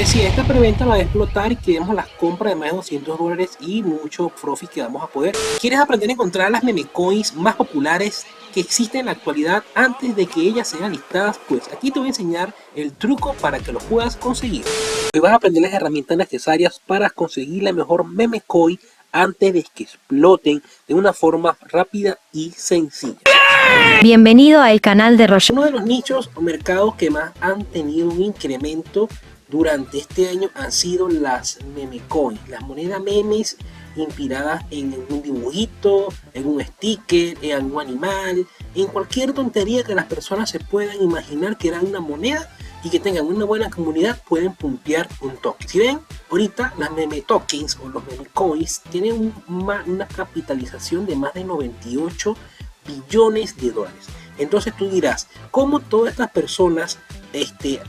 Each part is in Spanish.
decía, esta preventa la va a explotar y queremos las compras de más de $200 y mucho profit que vamos a poder. ¿Quieres aprender a encontrar las meme coins más populares que existen en la actualidad antes de que ellas sean listadas? Pues aquí te voy a enseñar el truco para que lo puedas conseguir. Hoy vas a aprender las herramientas necesarias para conseguir la mejor meme coin antes de que exploten de una forma rápida y sencilla. Bienvenido al canal de Roger. Uno de los nichos o mercados que más han tenido un incremento durante este año han sido las meme coins, las monedas memes inspiradas en un dibujito, en un sticker, en algún animal, en cualquier tontería que las personas se puedan imaginar que era una moneda y que tengan una buena comunidad, pueden puntear un token. Si ven, ahorita las meme tokens o los meme coins tienen una capitalización de más de 98 billones de dólares. Entonces tú dirás, ¿cómo todas estas personas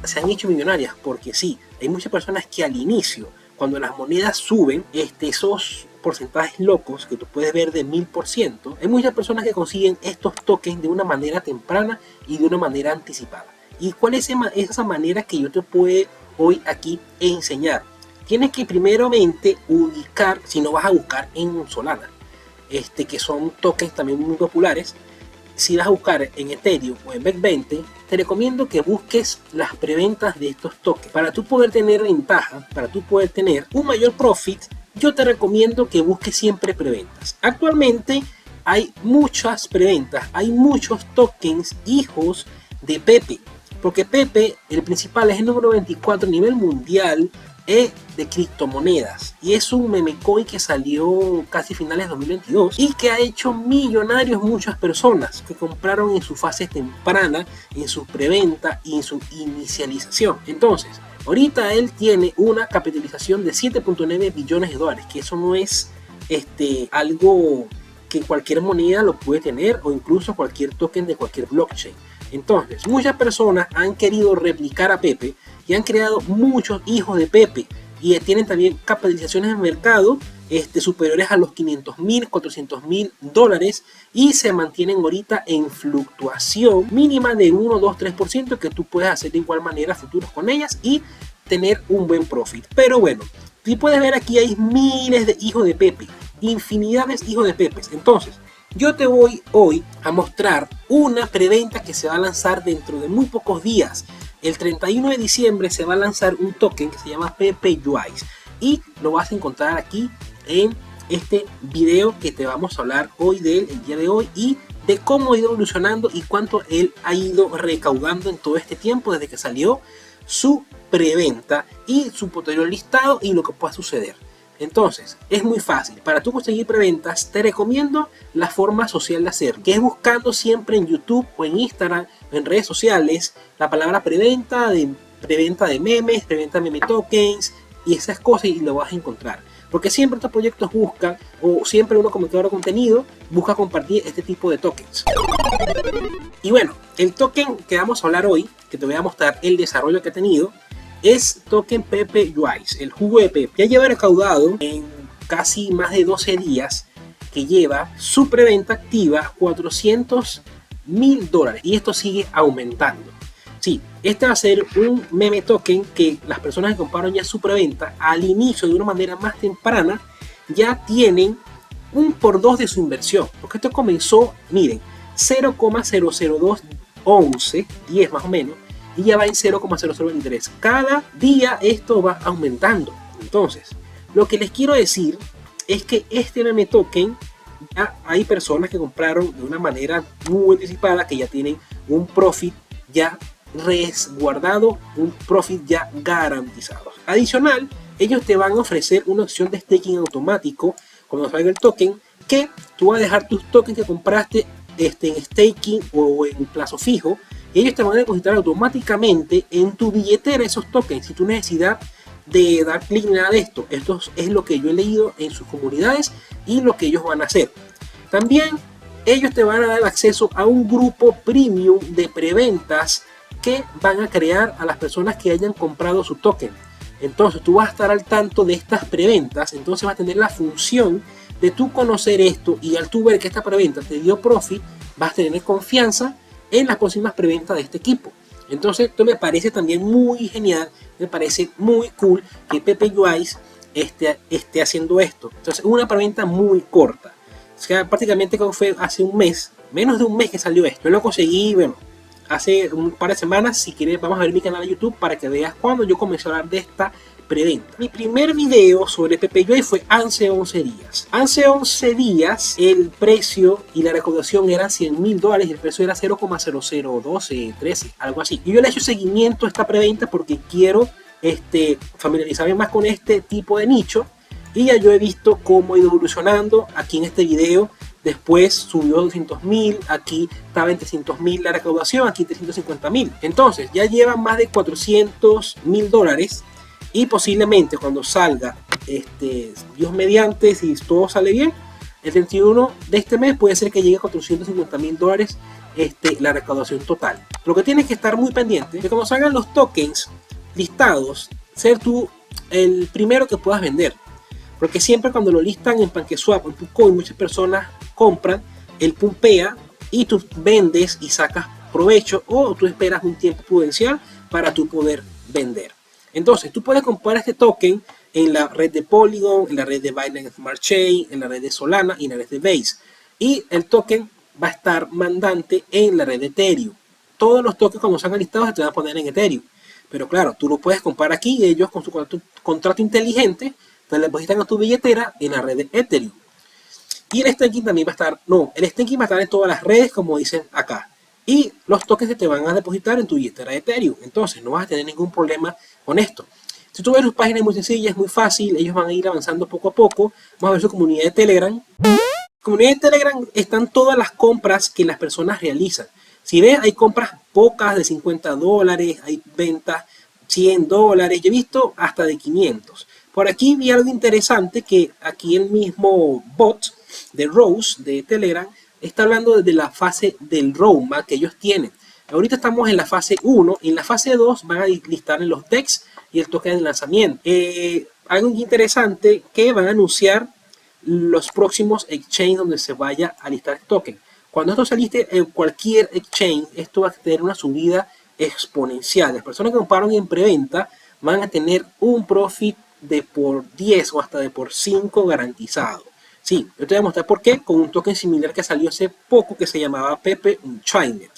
se han hecho millonarias? Porque sí, hay muchas personas que al inicio, cuando las monedas suben, esos porcentajes locos que tú puedes ver de 1000%, hay muchas personas que consiguen estos tokens de una manera temprana y de una manera anticipada. ¿Y cuál es esa manera que yo te puedo hoy aquí enseñar? Tienes que primeramente ubicar, si no vas a buscar en Solana, que son tokens también muy populares. Si vas a buscar en Ethereum o en BEC20, te recomiendo que busques las preventas de estos tokens. Para tú poder tener ventaja, para tú poder tener un mayor profit, yo te recomiendo que busques siempre preventas. Actualmente hay muchas preventas, hay muchos tokens hijos de Pepe, porque Pepe, el principal, es el número 24 a nivel mundial de criptomonedas y es un meme coin que salió casi finales de 2022 y que ha hecho millonarios muchas personas que compraron en su fase temprana, en su preventa y en su inicialización. Entonces ahorita él tiene una capitalización de 7.9 billones de dólares, que eso no es algo que cualquier moneda lo puede tener, o incluso cualquier token de cualquier blockchain. Entonces muchas personas han querido replicar a Pepe y han creado muchos hijos de Pepe y tienen también capitalizaciones de mercado superiores a los 500.000, 400.000 dólares y se mantienen ahorita en fluctuación mínima de 1, 2, 3% que tú puedes hacer de igual manera futuros con ellas y tener un buen profit. Pero bueno, tú puedes ver aquí hay miles de hijos de Pepe, infinidades de hijos de Pepe. Entonces yo te voy hoy a mostrar una preventa que se va a lanzar dentro de muy pocos días. El 31 de diciembre se va a lanzar un token que se llama Pepe UIs y lo vas a encontrar aquí en este video que te vamos a hablar hoy de él, el día de hoy, y de cómo ha ido evolucionando y cuánto él ha ido recaudando en todo este tiempo desde que salió su preventa y su posterior listado y lo que pueda suceder. Entonces, es muy fácil. Para tú conseguir preventas, te recomiendo la forma social de hacer, que es buscando siempre en YouTube o en Instagram o en redes sociales la palabra preventa de memes, preventa de meme tokens y esas cosas, y lo vas a encontrar. Porque siempre estos proyectos buscan, o siempre uno como creador de contenido, busca compartir este tipo de tokens. Y bueno, el token que vamos a hablar hoy, que te voy a mostrar el desarrollo que ha tenido, es token Pepe UIs, el jugo de Pepe. Ya lleva recaudado en casi más de 12 días que lleva su preventa activa $400.000 y esto sigue aumentando. Sí, este va a ser un meme token que las personas que compraron ya su preventa al inicio de una manera más temprana ya tienen un por 2 de su inversión, porque esto comenzó, miren, 0,00211, 10 más o menos, y ya va en 0,0023. Cada día esto va aumentando. Entonces, lo que les quiero decir es que este meme token ya hay personas que compraron de una manera muy anticipada, que ya tienen un profit ya resguardado, un profit ya garantizado. Adicional, ellos te van a ofrecer una opción de staking automático cuando salga el token, que tú vas a dejar tus tokens que compraste en staking o en plazo fijo. Ellos te van a depositar automáticamente en tu billetera esos tokens sin tu necesidad de dar clic en nada de esto. Esto es lo que yo he leído en sus comunidades y lo que ellos van a hacer. También ellos te van a dar acceso a un grupo premium de preventas que van a crear a las personas que hayan comprado su token. Entonces tú vas a estar al tanto de estas preventas, entonces vas a tener la función de tú conocer esto y al tú ver que esta preventa te dio profit, vas a tener confianza en las próximas preventas de este equipo. Entonces esto me parece también muy genial, me parece muy cool que Pepe UI esté haciendo esto. Entonces una preventa muy corta, o sea, prácticamente como fue hace un mes, menos de un mes que salió esto. Yo lo conseguí, bueno, hace un par de semanas. Si quieres, vamos a ver mi canal de YouTube para que veas cuando yo comencé a hablar de esta preventa. Mi primer video sobre Pepe UI fue hace 11 días. Hace 11 días el precio y la recaudación eran $100.000 y el precio era 0,001213, algo así. Y yo le he hecho seguimiento a esta preventa porque quiero familiarizarme más con este tipo de nicho, y ya yo he visto cómo ha ido evolucionando. Aquí en este video después subió 200.000, aquí estaba en 300.000 la recaudación, aquí 350.000. Entonces ya llevan más de $400.000 y posiblemente cuando salga, Dios mediante, si todo sale bien, el 31 de este mes puede ser que llegue a $450.000 la recaudación total. Lo que tienes que estar muy pendiente de cuando salgan los tokens listados, ser tú el primero que puedas vender. Porque siempre cuando lo listan en PancakeSwap o en KuCoin, muchas personas compran, él pumpea y tú vendes y sacas provecho, o tú esperas un tiempo prudencial para tú poder vender. Entonces tú puedes comprar este token en la red de Polygon, en la red de Binance Smart Chain, en la red de Solana y en la red de Base. Y el token va a estar mandante en la red de Ethereum. Todos los tokens cuando salgan listados se te van a poner en Ethereum. Pero claro, tú lo puedes comprar aquí y ellos con su contrato inteligente te le depositan a tu billetera en la red de Ethereum. Y el staking también va a estar, el staking va a estar en todas las redes, como dicen acá. Y los tokens se te van a depositar en tu billetera de Ethereum. Entonces no vas a tener ningún problema con esto. Si tú ves sus páginas, es muy sencilla, es muy fácil. Ellos van a ir avanzando poco a poco. Vamos a ver su comunidad de Telegram. En la comunidad de Telegram están todas las compras que las personas realizan. Si ves, hay compras pocas de $50, hay ventas $100. Yo he visto hasta de 500. Por aquí vi algo interesante, que aquí el mismo bot de Rose de Telegram está hablando desde la fase del roadmap que ellos tienen. Ahorita estamos en la fase 1 y en la fase 2 van a listar en los DEX y el token de lanzamiento. Algo interesante, que van a anunciar los próximos exchange donde se vaya a listar el token. Cuando esto se liste en cualquier exchange, esto va a tener una subida exponencial. Las personas que compraron en preventa van a tener un profit de por 10 o hasta de por 5 garantizado. Sí, yo te voy a mostrar por qué con un token similar que salió hace poco que se llamaba Pepe Unchained.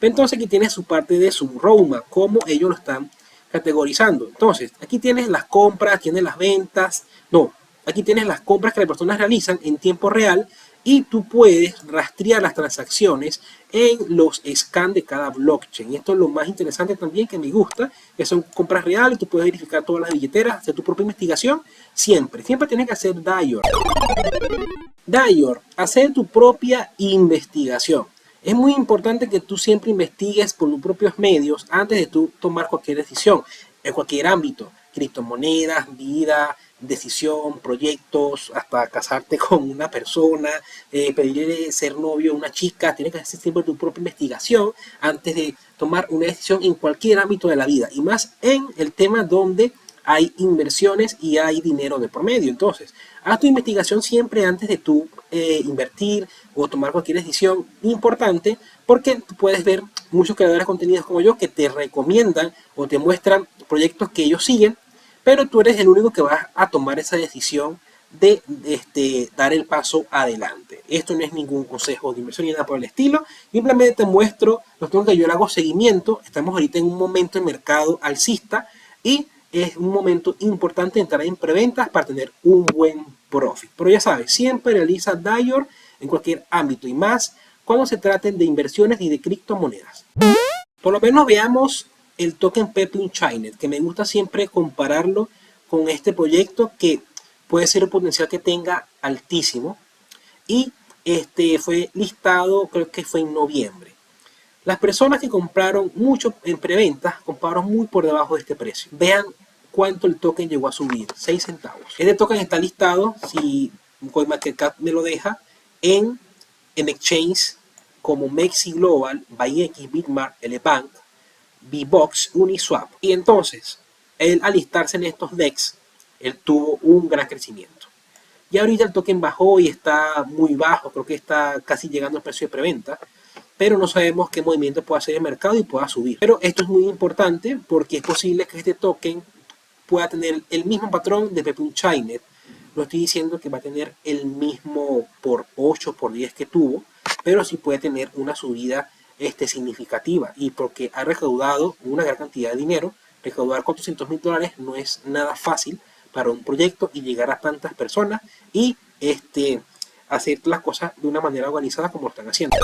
Entonces aquí tienes su parte de su roadmap, cómo ellos lo están categorizando. Entonces aquí tienes las compras, tienes las ventas, aquí tienes las compras que las personas realizan en tiempo real, y tú puedes rastrear las transacciones en los scans de cada blockchain. Y esto es lo más interesante también, que me gusta, que son compras reales. Tú puedes verificar todas las billeteras, hacer tu propia investigación. Siempre tienes que hacer Dior, hacer tu propia investigación. Es muy importante que tú siempre investigues por tus propios medios antes de tú tomar cualquier decisión en cualquier ámbito: criptomonedas, vida, decisión, proyectos, hasta casarte con una persona, pedirle ser novio a una chica. Tienes que hacer siempre tu propia investigación antes de tomar una decisión en cualquier ámbito de la vida, y más en el tema donde hay inversiones y hay dinero de por medio. Entonces, haz tu investigación siempre antes de tú invertir o tomar cualquier decisión importante, porque tú puedes ver muchos creadores de contenidos como yo que te recomiendan o te muestran proyectos que ellos siguen, pero tú eres el único que vas a tomar esa decisión de dar el paso adelante. Esto no es ningún consejo de inversión ni nada por el estilo, simplemente te muestro los tokens que yo le hago seguimiento. Estamos ahorita en un momento de mercado alcista y es un momento importante entrar en preventas para tener un buen profit. Pero ya sabes, siempre realiza Dior en cualquier ámbito, y más cuando se traten de inversiones y de criptomonedas. Por lo menos veamos el token Pepe Unchained, que me gusta siempre compararlo con este proyecto, que puede ser un potencial que tenga altísimo, y fue listado, creo que fue en noviembre. Las personas que compraron mucho en preventa compraron muy por debajo de este precio. Vean cuánto el token llegó a subir: 6 centavos. Este token está listado, si CoinMarketCap me lo deja, en exchange como Mexi Global, BuyX, Bitmart, Elebank, Bbox, Uniswap. Y entonces, él al listarse en estos DEX, él tuvo un gran crecimiento. Y ahorita el token bajó y está muy bajo, creo que está casi llegando al precio de preventa. pero no sabemos qué movimiento pueda hacer el mercado y pueda subir. Pero esto es muy importante porque es posible que este token pueda tener el mismo patrón de Pepe Unchained. No estoy diciendo que va a tener el mismo por 8, por 10 que tuvo, pero sí puede tener una subida significativa, y porque ha recaudado una gran cantidad de dinero. Recaudar $400.000 no es nada fácil para un proyecto y llegar a tantas personas y hacer las cosas de una manera organizada como lo están haciendo.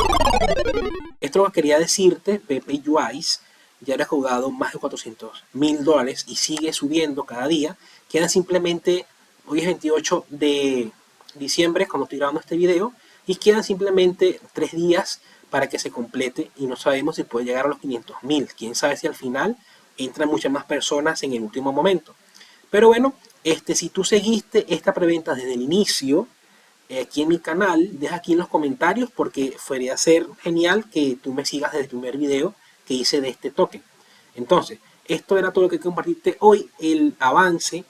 Esto lo que quería decirte, Pepe UIs ya ha recaudado más de $400.000 y sigue subiendo cada día. Quedan simplemente, hoy es 28 de diciembre cuando estoy grabando este video, y quedan simplemente 3 días para que se complete y no sabemos si puede llegar a los 500.000. Quién sabe si al final entran muchas más personas en el último momento. Pero bueno, si tú seguiste esta preventa desde el inicio, aquí en mi canal, deja aquí en los comentarios porque podría ser genial que tú me sigas desde el primer video que hice de este token. Entonces, esto era todo lo que compartirte hoy, el avance,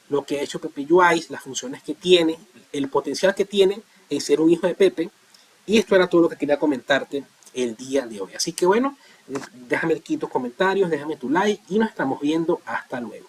lo que ha hecho Pepe UIs, las funciones que tiene, el potencial que tiene en ser un hijo de Pepe. Y esto era todo lo que quería comentarte el día de hoy. Así que bueno, déjame aquí tus comentarios, déjame tu like y nos estamos viendo. Hasta luego.